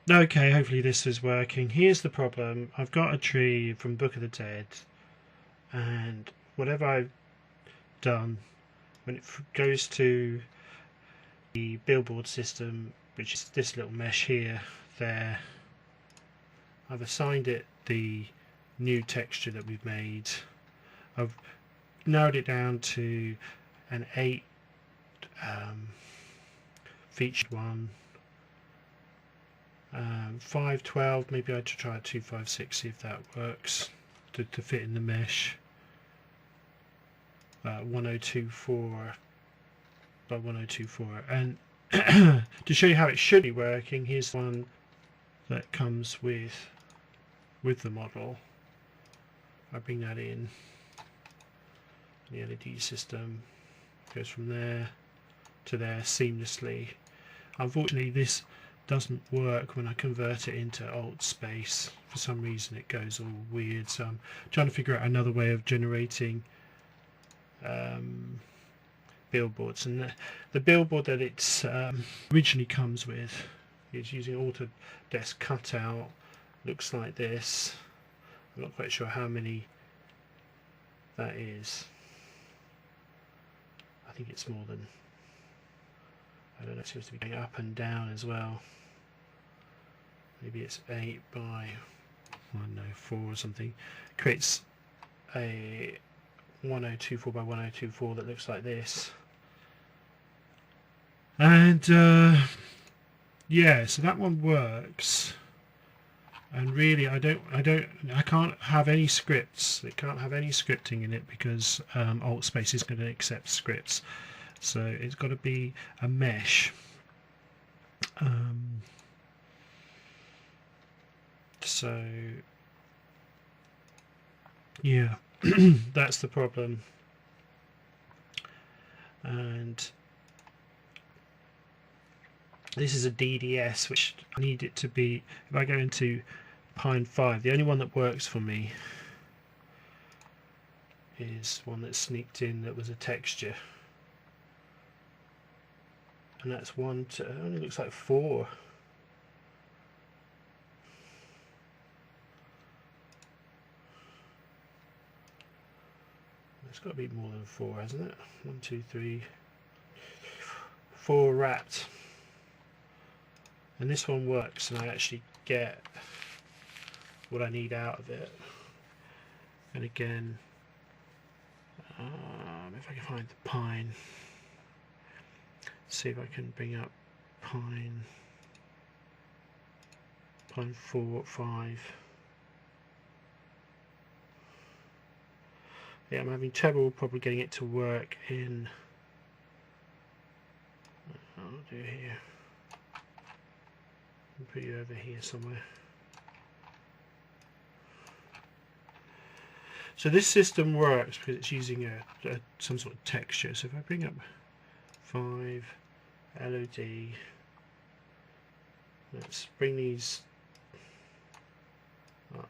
Okay, hopefully this is working. Here's the problem. I've got a tree from Book of the Dead, and whatever I've done, when it goes to the billboard system, which is this little mesh here, there, I've assigned it the new texture that we've made. I've narrowed it down to an 8 featured one. 512, maybe I'd try a 256, see if that works to fit in the mesh. 1024 by 1024, and to show you how it should be working, here's one that comes with the model. I bring that in. The LED system goes from there to there seamlessly. Unfortunately, this doesn't work when I convert it into altspace. For some reason it goes all weird, so I'm trying to figure out another way of generating billboards. And the billboard that it's originally comes with is using Autodesk cutout. Looks like this. I'm not quite sure how many that is. I think it's more than, I don't know, it seems to be going up and down as well. Maybe it's 8 by 104 or something. Creates a 1024 by 1024 that looks like this. And yeah, so that one works. And really, I can't have any scripts. It can't have any scripting in it because altspace is going to accept scripts. So it's got to be a mesh. So yeah, that's the problem. And this is a DDS, which I need it to be. If I go into Pine 5, the only one that works for me is one that sneaked in that was a texture, and that's one to, it only looks like 4. It's got to be more than 4, hasn't it? 1, 2, 3, 4 wrapped. And this one works, and I actually get what I need out of it. And again, if I can find the pine, see if I can bring up pine 4, 5. Yeah, I'm having trouble probably getting it to work in. I'll do here. I'll put you over here somewhere. So this system works because it's using some sort of texture. So if I bring up 5 LOD, let's bring these up.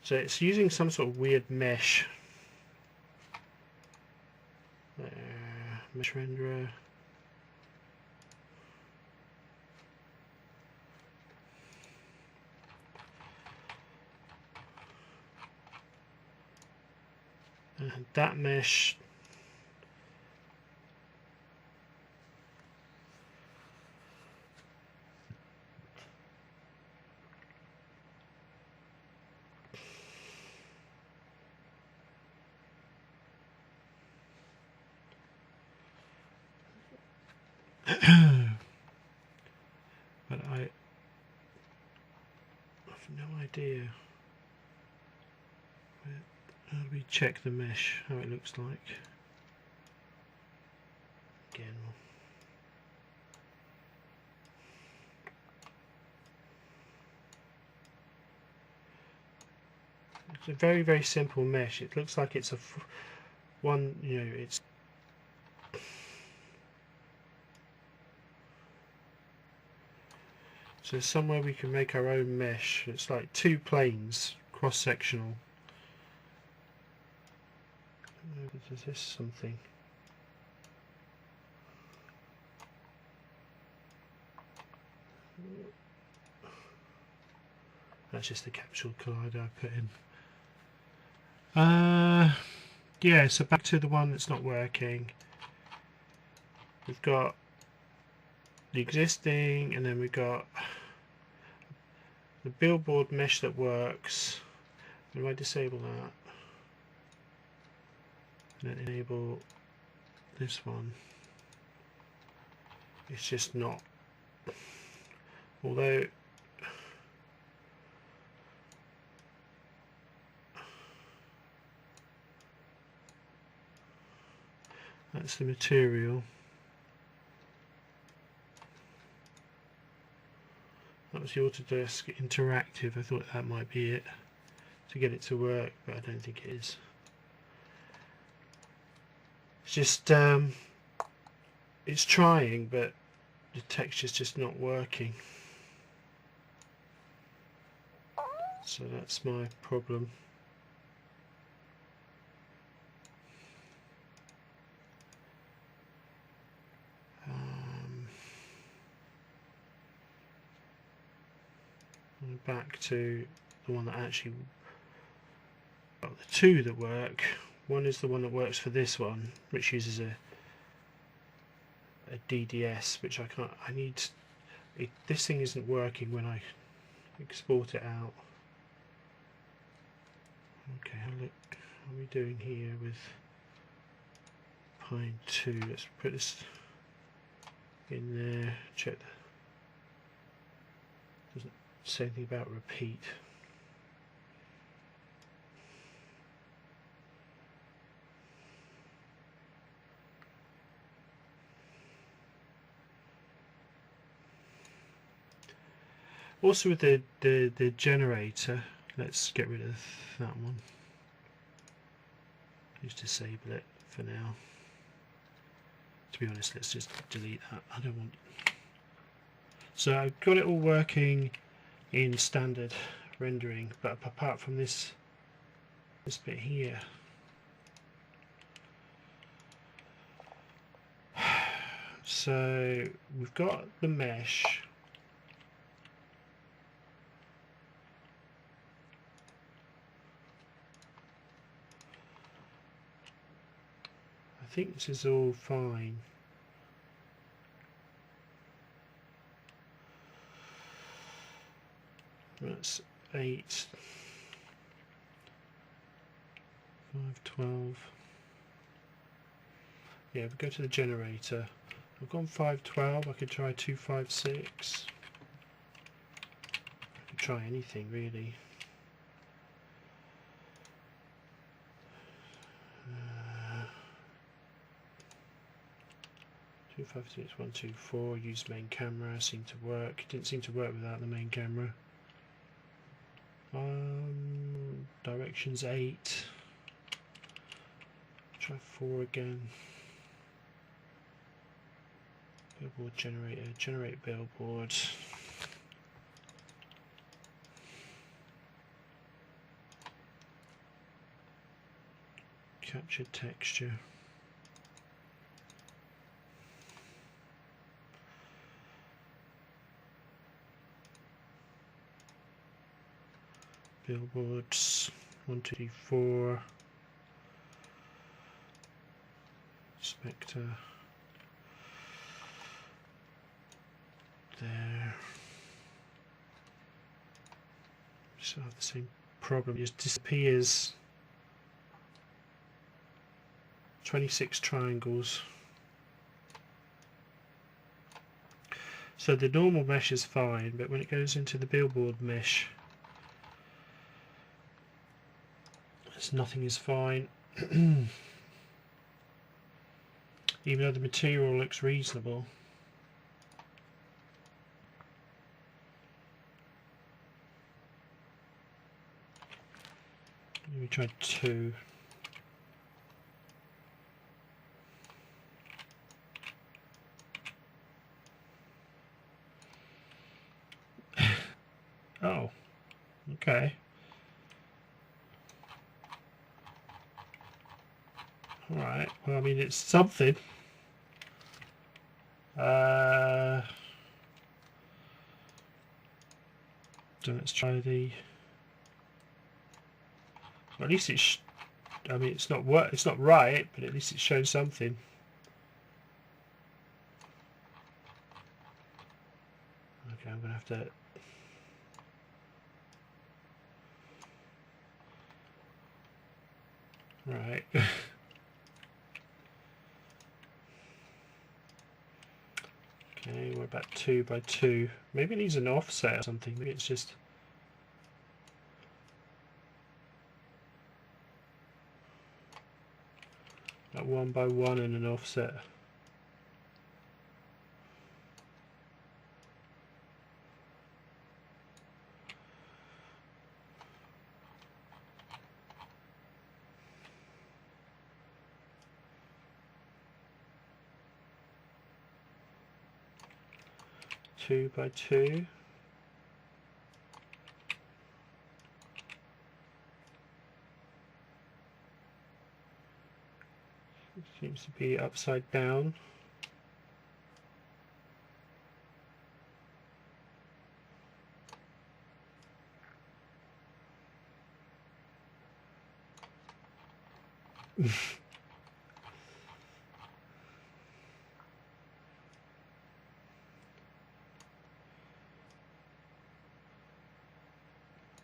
So it's using some sort of weird mesh. Mesh renderer. And that mesh but I have no idea. How do we check the mesh, how it looks like? Again, it's a very, very simple mesh. It looks like it's one, you know, it's so somewhere we can make our own mesh. It's like 2 planes, cross-sectional. Is this something? That's just the capsule collider I put in. Yeah, so back to the one that's not working. We've got the existing, and then we've got the billboard mesh that works. When I disable that, and then enable this one, it's just not. Although that's the material. That was the Autodesk Interactive. I thought that might be it to get it to work, but I don't think it is. It's just it's trying, but the texture's just not working. So that's my problem. Back to the one that actually, well, the two that work. One is the one that works for this one, which uses a DDS, which I can't. I need. This thing isn't working when I export it out. Okay, how are we doing here with Pine 2? Let's put this in there. Check. Doesn't say anything about repeat. Also with the generator, let's get rid of that one. Just disable it for now. To be honest, let's just delete that. I don't want. So I've got it all working in standard rendering, but apart from this bit here, so we've got the mesh. I think this is all fine. That's 8, 512. Yeah, if we go to the generator, I've gone 512. I could try 256. I could try anything really. 256, 124. Use main camera. Seemed to work. Didn't seem to work without the main camera. Directions 8. Try 4 again. Billboard generator. Generate billboard. Capture texture. Billboards 1, 2, 3, 4. Spectre. There. Still have the same problem. It just disappears. 26 triangles. So the normal mesh is fine, but when it goes into the billboard mesh, nothing is fine. Even though the material looks reasonable. Let me try 2. Oh, okay. Alright, well, I mean, it's something. let's try the. Well, at least it's. I mean, it's not right, but at least it's shown something. Okay, I'm gonna have to. Right. Okay, we're about 2 by 2. Maybe it needs an offset or something. Maybe it's just. Like 1 by 1 and an offset. Two by 2. It seems to be upside down.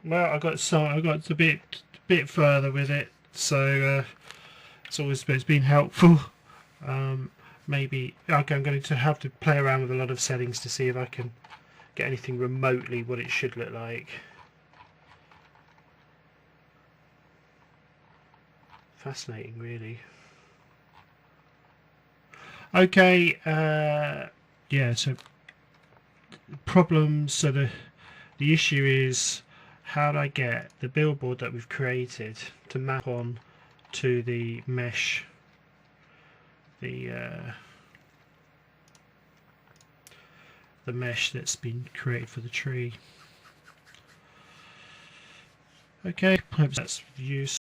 Well, I got a bit further with it, so it's been helpful. Maybe okay, I'm going to have to play around with a lot of settings to see if I can get anything remotely what it should look like. Fascinating, really. Okay, yeah. So problems. So the issue is, how do I get the billboard that we've created to map on to the mesh, the mesh that's been created for the tree. Okay, hope that's useful.